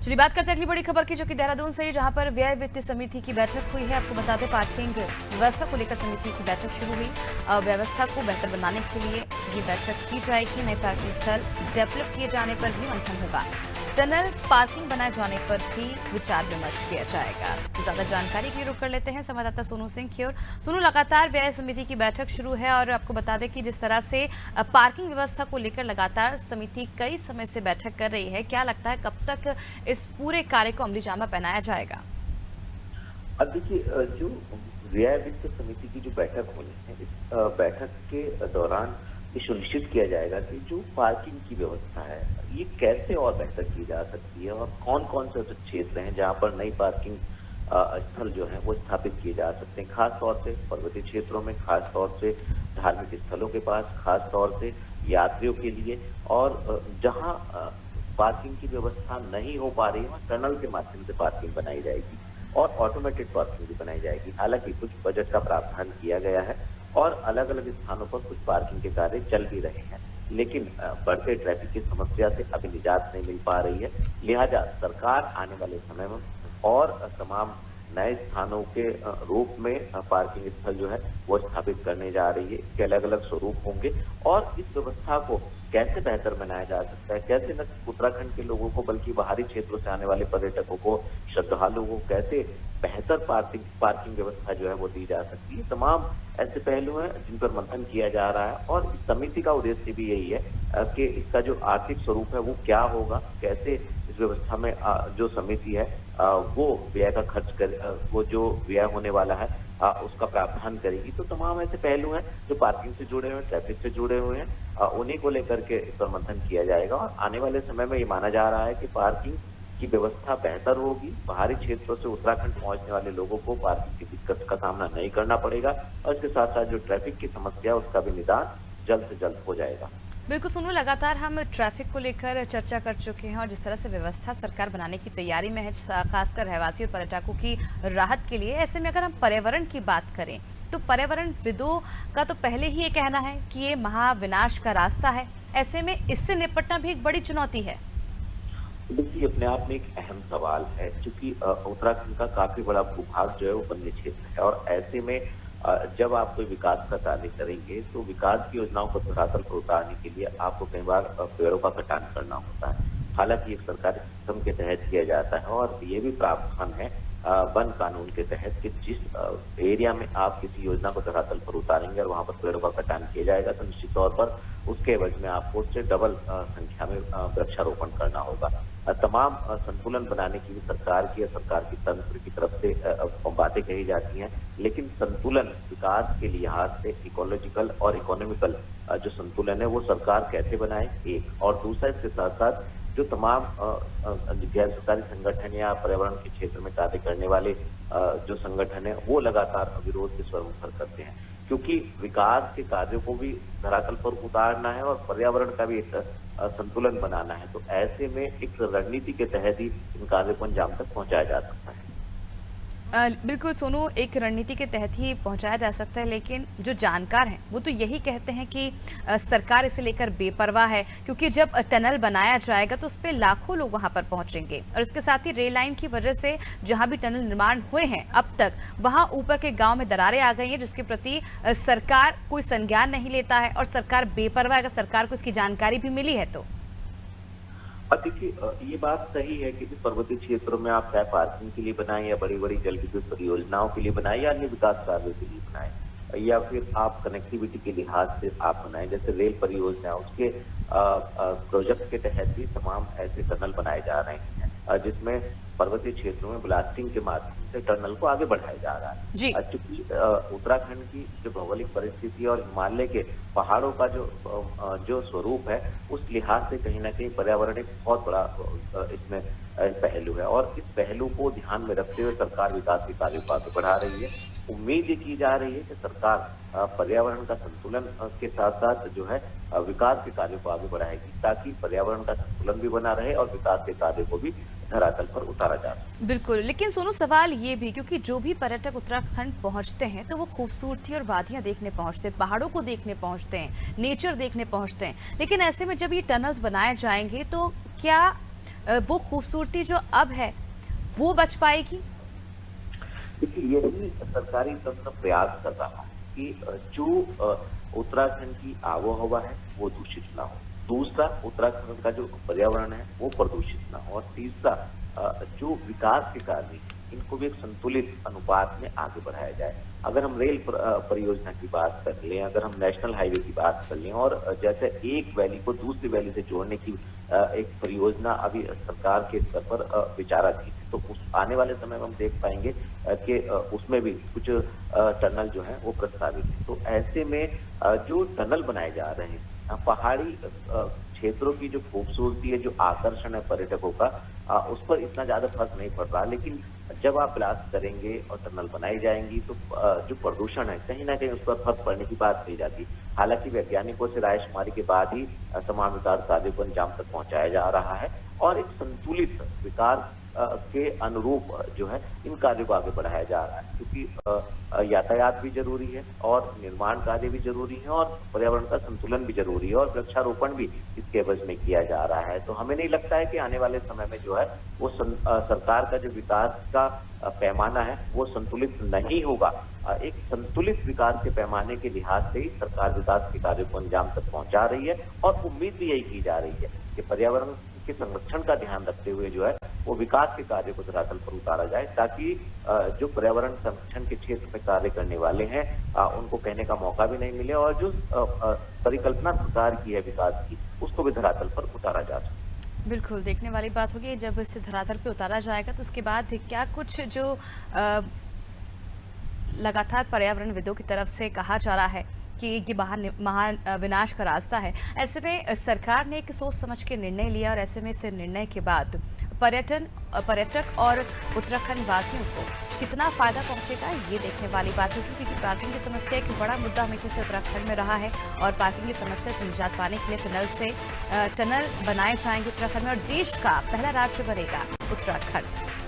चलिए बात करते हैं अगली बड़ी खबर की, जो कि देहरादून से है, जहां पर व्यय वित्त समिति की बैठक हुई है। आपको बता दें, पार्किंग व्यवस्था को लेकर समिति की बैठक शुरू हुई। व्यवस्था को बेहतर बनाने के लिए ये बैठक की जाएगी। नए पार्किंग स्थल डेवलप किए जाने पर भी मंथन होगा। टनल पार्किंग बनाए जाने पर भी विचार विमर्श किया जाएगा। ज्यादा जानकारी के लिए रुख कर लेते हैं संवाददाता सोनू सिंह की ओर। सोनू, लगातार व्यय समिति की बैठक शुरू है और आपको बता दें कि जिस तरह से पार्किंग व्यवस्था को लेकर लगातार समिति कई समय से बैठक कर रही है, क्या लगता है कब तक इस पूरे कार्य को अमली जामा पहनाया जाएगा? अब देखिए, जो व्यय वित्त समिति की जो बैठक होनी है, इस बैठक के दौरान ये सुनिश्चित किया जाएगा कि जो पार्किंग की व्यवस्था है ये कैसे और बेहतर की जा सकती है और कौन कौन से ऐसे क्षेत्र हैं जहां पर नई पार्किंग स्थल जो है वो स्थापित किए जा सकते हैं, खास तौर से पर्वतीय क्षेत्रों में, खास तौर से धार्मिक स्थलों के पास, खास तौर से यात्रियों के लिए। और जहां पार्किंग की व्यवस्था नहीं हो पा रही है वहाँ टनल के माध्यम से पार्किंग बनाई जाएगी और ऑटोमेटेड पार्किंग भी बनाई जाएगी। हालांकि कुछ बजट का प्रावधान किया गया है और अलग अलग स्थानों पर कुछ पार्किंग के कार्य चल भी रहे हैं, लेकिन बढ़ते ट्रैफिक की समस्या से अभी निजात नहीं मिल पा रही है। लिहाजा सरकार आने वाले समय में और तमाम नए स्थानों के रूप में पार्किंग स्थल जो है वो स्थापित करने जा रही है। इसके अलग अलग स्वरूप होंगे और इस व्यवस्था को कैसे बेहतर बनाया जा सकता है, कैसे न उत्तराखंड के लोगों को बल्कि बाहरी क्षेत्रों से आने वाले पर्यटकों को, श्रद्धालुओं को कैसे बेहतर पार्किंग व्यवस्था जो है वो दी जा सकती है। तमाम ऐसे पहलू हैं जिन पर मंथन किया जा रहा है और इस समिति का उद्देश्य भी यही है कि इसका जो आर्थिक स्वरूप है वो क्या होगा, कैसे इस व्यवस्था में जो समिति है वो व्यय का खर्च कर, वो जो व्यय होने वाला है उसका प्रावधान करेगी। तो तमाम ऐसे पहलू हैं जो पार्किंग से जुड़े हुए हैं, ट्रैफिक से जुड़े हुए हैं, उन्हीं को लेकर के इस पर मंथन किया जाएगा। और आने वाले समय में ये माना जा रहा है कि पार्किंग की व्यवस्था बेहतर होगी, बाहरी क्षेत्रों से उत्तराखंड पहुंचने वाले लोगों को पार्किंग की दिक्कत का सामना नहीं करना पड़ेगा और इसके साथ साथ जो ट्रैफिक की समस्या उसका भी निदान जल्द से जल्द हो जाएगा। बिल्कुल सुनो, लगातार हम ट्रैफिक को लेकर चर्चा कर चुके हैं और जिस तरह से व्यवस्था सरकार बनाने की तैयारी में है, खासकर रहवासी और पर्यटकों की राहत के लिए। ऐसे में अगर हम पर्यावरण की बात करें तो पर्यावरणविदों का तो पहले ही ये कहना है कि ये महाविनाश का रास्ता है। ऐसे में इससे निपटना भी एक बड़ी चुनौती है। देखिए, अपने आप में एक अहम सवाल है, क्योंकि उत्तराखंड का काफी बड़ा भूभाग जो है वो वन्य क्षेत्र है और ऐसे में जब आप कोई विकास का कार्य करेंगे तो विकास की योजनाओं को धरातल पर उतारने के लिए आपको कई बार पेड़ों का कटान करना होता है। हालांकि एक सरकारी सिस्टम के तहत किया जाता है और ये भी प्रावधान है वन कानून के तहत कि जिस एरिया में आप किसी योजना को धरातल पर उतारेंगे और वहां पर पेड़ों का कटान किया जाएगा तो निश्चित तौर पर उसके एवज में आपको उससे डबल संख्या में वृक्षारोपण करना होगा। तमाम संतुलन बनाने की भी सरकार की या सरकार की तंत्र की तरफ से बातें कही जाती हैं, लेकिन संतुलन विकास के लिहाज से इकोलॉजिकल और इकोनॉमिकल जो संतुलन है वो सरकार कैसे बनाए, एक। और दूसरा, इसके साथ साथ जो तमाम गैर सरकारी संगठन या पर्यावरण के क्षेत्र में कार्य करने वाले जो संगठन है वो लगातार विरोध के स्वर ऊपर करते हैं, क्योंकि विकास के कार्यों को भी धरातल पर उतारना है और पर्यावरण का भी एक संतुलन बनाना है। तो ऐसे में एक रणनीति के तहत ही इन कार्यों को अंजाम तक पहुंचाया जा सकता है। बिल्कुल सोनू, एक रणनीति के तहत ही पहुंचाया जा सकता है, लेकिन जो जानकार हैं वो तो यही कहते हैं कि सरकार इसे लेकर बेपरवाह है, क्योंकि जब टनल बनाया जाएगा तो उस पर लाखों लोग वहां पर पहुंचेंगे और इसके साथ ही रेल लाइन की वजह से जहां भी टनल निर्माण हुए हैं अब तक वहां ऊपर के गाँव में दरारें आ गई हैं, जिसके प्रति सरकार कोई संज्ञान नहीं लेता है और सरकार बेपरवाह। अगर सरकार को इसकी जानकारी भी मिली है तो देखिए, ये बात सही है कि पर्वतीय क्षेत्रों में आप चाहे पार्किंग के लिए बनाएं या बड़ी बड़ी जल विद्युत परियोजनाओं के लिए बनाएं या अन्य विकास कार्यों के लिए बनाएं या फिर आप कनेक्टिविटी के लिहाज से आप बनाएं, जैसे रेल परियोजना उसके प्रोजेक्ट के तहत भी तमाम ऐसे टनल बनाए जा रहे हैं जिसमें पर्वतीय क्षेत्रों में ब्लास्टिंग के माध्यम से टनल को आगे बढ़ाया जा रहा है। चूंकि उत्तराखंड की जो भौगोलिक परिस्थिति और हिमालय के पहाड़ों का जो स्वरूप है उस लिहाज से कहीं ना कहीं पर्यावरण एक बहुत बड़ा इसमें पहलू है और इस पहलू को ध्यान में रखते हुए सरकार विकास के कार्यों को आगे बढ़ा रही है। उम्मीद ये की जा रही है कि सरकार पर्यावरण का संतुलन के साथ साथ जो है विकास के कार्यों को आगे बढ़ाएगी ताकि पर्यावरण का संतुलन भी बना रहे और विकास के कार्यों को भी धरातल पर उतारा जा सके। बिल्कुल, लेकिन सोनू सवाल ये भी, क्योंकि जो भी पर्यटक उत्तराखंड पहुंचते हैं तो वो खूबसूरती और वादियां देखने पहुंचते हैं, पहाड़ों को देखने पहुंचते हैं, नेचर देखने पहुंचते हैं, लेकिन ऐसे में जब ये टनल्स बनाए जाएंगे तो क्या वो खूबसूरती जो अब है वो बच पाएगी? देखिए, यही सरकारी तंत्र प्रयास कर रहा है कि जो उत्तराखंड की आबोहवा है वो दूषित ना हो। दूसरा, उत्तराखंड का जो पर्यावरण है वो प्रदूषित ना हो। और तीसरा, जो विकास के कार्य हैं, इनको भी एक संतुलित अनुपात में आगे बढ़ाया जाए। अगर हम रेल परियोजना की बात कर लें, अगर हम नेशनल हाईवे की बात कर लें, और जैसे एक वैली को दूसरी वैली से जोड़ने की एक परियोजना अभी सरकार के स्तर पर विचाराधीन है, तो उस आने वाले समय में हम देख पाएंगे कि उसमें भी कुछ टनल जो है वो प्रस्तावित है। तो ऐसे में जो टनल बनाए जा रहे हैं, पहाड़ी क्षेत्रों की जो खूबसूरती है, जो आकर्षण है पर्यटकों का, उस पर इतना ज्यादा फर्क नहीं पड़ रहा। लेकिन जब आप ब्लास्ट करेंगे और टनल बनाई जाएंगी तो जो प्रदूषण है कहीं ना कहीं उस पर फर्क पड़ने की बात कही जाती है। हालांकि वैज्ञानिकों से रायशुमारी के बाद ही तमाम विकास कार्यों को अंजाम तक पहुंचाया जा रहा है और एक संतुलित विकास के अनुरूप जो है इन कार्यों को आगे बढ़ाया जा रहा है, क्योंकि यातायात भी जरूरी है और निर्माण कार्य भी जरूरी है और पर्यावरण का संतुलन भी जरूरी है और वृक्षारोपण भी इसके एवज में किया जा रहा है। तो हमें नहीं लगता है कि आने वाले समय में जो है वो सरकार का जो विकास का पैमाना है वो संतुलित नहीं होगा। एक संतुलित विकास के पैमाने के लिहाज से ही सरकार विकास के कार्यों को अंजाम तक पहुंचा रही है और उम्मीद भी यही की जा रही है कि पर्यावरण के संरक्षण का ध्यान रखते हुए जो है वो विकास के कार्य को धरातल पर उतारा जाए, ताकि जो पर्यावरण संरक्षण के क्षेत्र में कार्य करने वाले हैं उनको कहने का मौका भी नहीं मिले और जो परिकल्पना सरकार की है विकास की उसको भी धरातल पर उतारा जा सके। बिल्कुल, देखने वाली बात होगी जब इसे धरातल पे उतारा जाएगा तो उसके बाद क्या कुछ जो लगातार पर्यावरणविदों की तरफ से कहा जा रहा है कि ये महान विनाश का रास्ता है। ऐसे में सरकार ने एक सोच समझ के निर्णय लिया और ऐसे में इस निर्णय के बाद पर्यटक और उत्तराखंड वासियों को कितना फायदा पहुंचेगा ये देखने वाली बात होगी, क्योंकि पार्किंग की समस्या एक बड़ा मुद्दा हमेशा से उत्तराखंड में रहा है और पार्किंग की समस्या से निजात पाने के लिए टनल बनाए जाएंगे उत्तराखंड में और देश का पहला राज्य बनेगा उत्तराखंड।